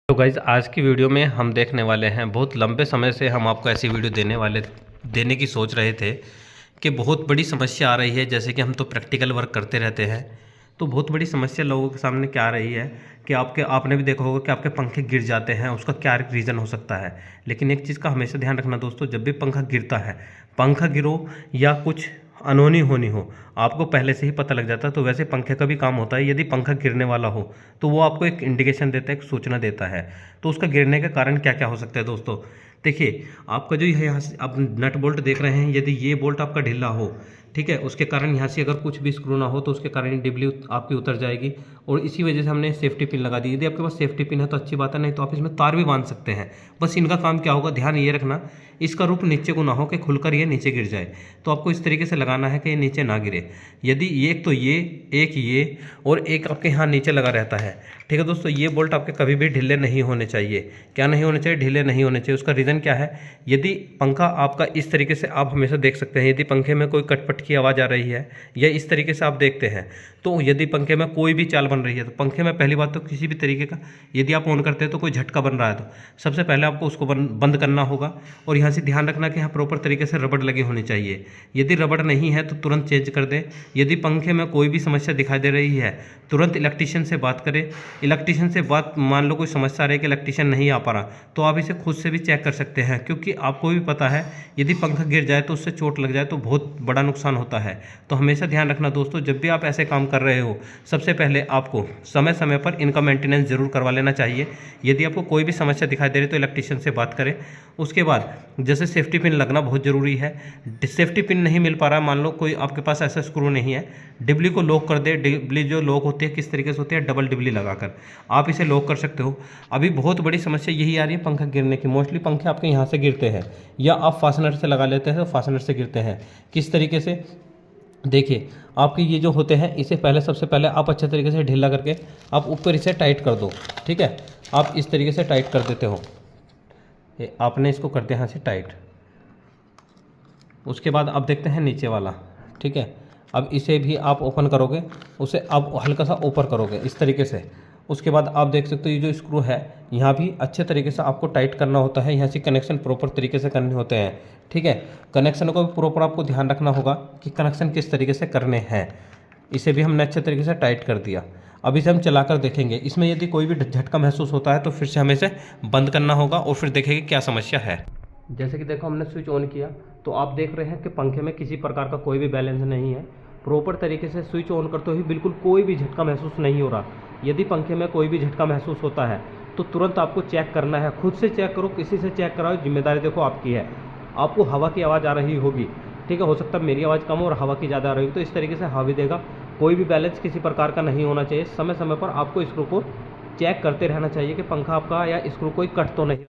तो गाइज़ आज की वीडियो में हम देखने वाले हैं, बहुत लंबे समय से हम आपको ऐसी वीडियो देने की सोच रहे थे कि बहुत बड़ी समस्या आ रही है। जैसे कि हम तो प्रैक्टिकल वर्क करते रहते हैं, तो बहुत बड़ी समस्या लोगों के सामने क्या आ रही है कि आपने भी देखा होगा कि आपके पंखे गिर जाते हैं। उसका क्या रीज़न हो सकता है। लेकिन एक चीज़ का हमेशा ध्यान रखना दोस्तों, जब भी पंखा गिरता है, पंखा गिरो या कुछ अनहोनी होनी हो, आपको पहले से ही पता लग जाता है। तो वैसे पंखे का भी काम होता है, यदि पंखा गिरने वाला हो तो वो आपको एक इंडिकेशन देता है, एक सूचना देता है। तो उसका गिरने का कारण क्या क्या हो सकता है दोस्तों। देखिए, आपका जो यहाँ से आप नट बोल्ट देख रहे हैं, यदि ये बोल्ट आपका ढीला हो, ठीक है, उसके कारण यहाँ से अगर कुछ भी स्क्रू ना हो तो उसके कारण डिबली आपकी उतर जाएगी। और इसी वजह से हमने सेफ्टी पिन लगा दी। यदि आपके पास सेफ्टी पिन है तो अच्छी बात है, नहीं तो आप इसमें तार भी बांध सकते हैं। बस इनका काम क्या होगा, ध्यान ये रखना, इसका रुख नीचे को ना हो कि खुलकर ये नीचे गिर जाए। तो आपको इस तरीके से लगाना है कि ये नीचे ना गिरे। यदि एक तो ये और एक आपके यहाँ नीचे लगा रहता है, ठीक है दोस्तों। ये बोल्ट आपके कभी भी ढीले नहीं होने चाहिए। क्या नहीं होने चाहिए? ढीले नहीं होने चाहिए। उसका रीज़न क्या है, यदि पंखा आपका इस तरीके से, आप हमेशा देख सकते हैं, यदि पंखे में कोई कटपट की आवाज़ आ रही है या इस तरीके से आप देखते हैं, तो यदि पंखे में कोई भी चाल बन रही है, तो पंखे में पहली बात तो किसी भी तरीके का यदि आप ऑन करते हैं तो कोई झटका बन रहा है, तो सबसे पहले आपको उसको बंद करना होगा। और यहाँ से ध्यान रखना कि यहाँ प्रॉपर तरीके से रबड़ लगी होनी चाहिए। यदि रबड़ नहीं है तो तुरंत चेंज कर दें। यदि पंखे में कोई भी समस्या दिखाई दे रही है, तुरंत इलेक्ट्रीशियन से बात करें। इलेक्ट्रीशियन से बात, मान लो कोई समस्या आ रही है कि इलेक्ट्रीशियन नहीं आ पा रहा, तो आप इसे खुद से भी चेक कर सकते हैं। क्योंकि आपको भी पता है, यदि पंखा गिर जाए तो उससे चोट लग जाए तो बहुत बड़ा नुकसान होता है। तो हमेशा ध्यान रखना दोस्तों, जब भी आप ऐसे काम कर रहे हो, सबसे पहले आपको समय समय पर इनका मेंटेनेंस जरूर करवा लेना चाहिए। यदि आपको कोई भी समस्या दिखाई दे रही तो इलेक्ट्रीशियन से बात करें। उसके बाद जैसे सेफ्टी पिन लगना बहुत ज़रूरी है। सेफ्टी पिन नहीं मिल पा रहा है, मान लो कोई आपके पास ऐसा स्क्रू नहीं है, डिबली को लॉक कर दे। डिबली जो लॉक होती है किस तरीके से होती है, डबल डिबली लगाकर आप इसे लॉक कर सकते हो। अभी बहुत बड़ी समस्या यही आ रही है पंखा गिरने की। मोस्टली पंखे आपके यहाँ से गिरते हैं, या आप फास्टनर से लगा लेते हैं तो फास्टनर से गिरते हैं। किस तरीके से, देखिए, आपके ये जो होते हैं, इसे पहले सबसे पहले आप अच्छे तरीके से ढीला करके आप ऊपर इसे टाइट कर दो। ठीक है, आप इस तरीके से टाइट कर देते हो, ये आपने इसको कर दिया यहाँ से टाइट। उसके बाद आप देखते हैं नीचे वाला, ठीक है, अब इसे भी आप ओपन करोगे, उसे आप हल्का सा ऊपर करोगे इस तरीके से। उसके बाद आप देख सकते हो ये जो स्क्रू है, यहाँ भी अच्छे तरीके से आपको टाइट करना होता है। यहाँ से कनेक्शन प्रॉपर तरीके से करने होते हैं, ठीक है। कनेक्शन को भी प्रॉपर आपको ध्यान रखना होगा कि कनेक्शन किस तरीके से करने हैं। इसे भी हमने अच्छे तरीके से टाइट कर दिया। अब इसे हम चलाकर देखेंगे, इसमें यदि कोई भी झटका महसूस होता है तो फिर से हमें इसे बंद करना होगा और फिर देखेंगे क्या समस्या है। जैसे कि देखो, हमने स्विच ऑन किया तो आप देख रहे हैं कि पंखे में किसी प्रकार का कोई भी बैलेंस नहीं है। प्रॉपर तरीके से स्विच ऑन करते ही बिल्कुल कोई भी झटका महसूस नहीं हो रहा। यदि पंखे में कोई भी झटका महसूस होता है तो तुरंत आपको चेक करना है। खुद से चेक करो, किसी से चेक कराओ, जिम्मेदारी देखो आपकी है। आपको हवा की आवाज़ आ रही होगी, ठीक है, हो सकता है मेरी आवाज़ कम हो और हवा की ज़्यादा आ रही हो, तो इस तरीके से हवा भी देगा। कोई भी बैलेंस किसी प्रकार का नहीं होना चाहिए। समय समय पर आपको स्क्रू को चेक करते रहना चाहिए कि पंखा आपका या स्क्रू कोई कट तो नहीं।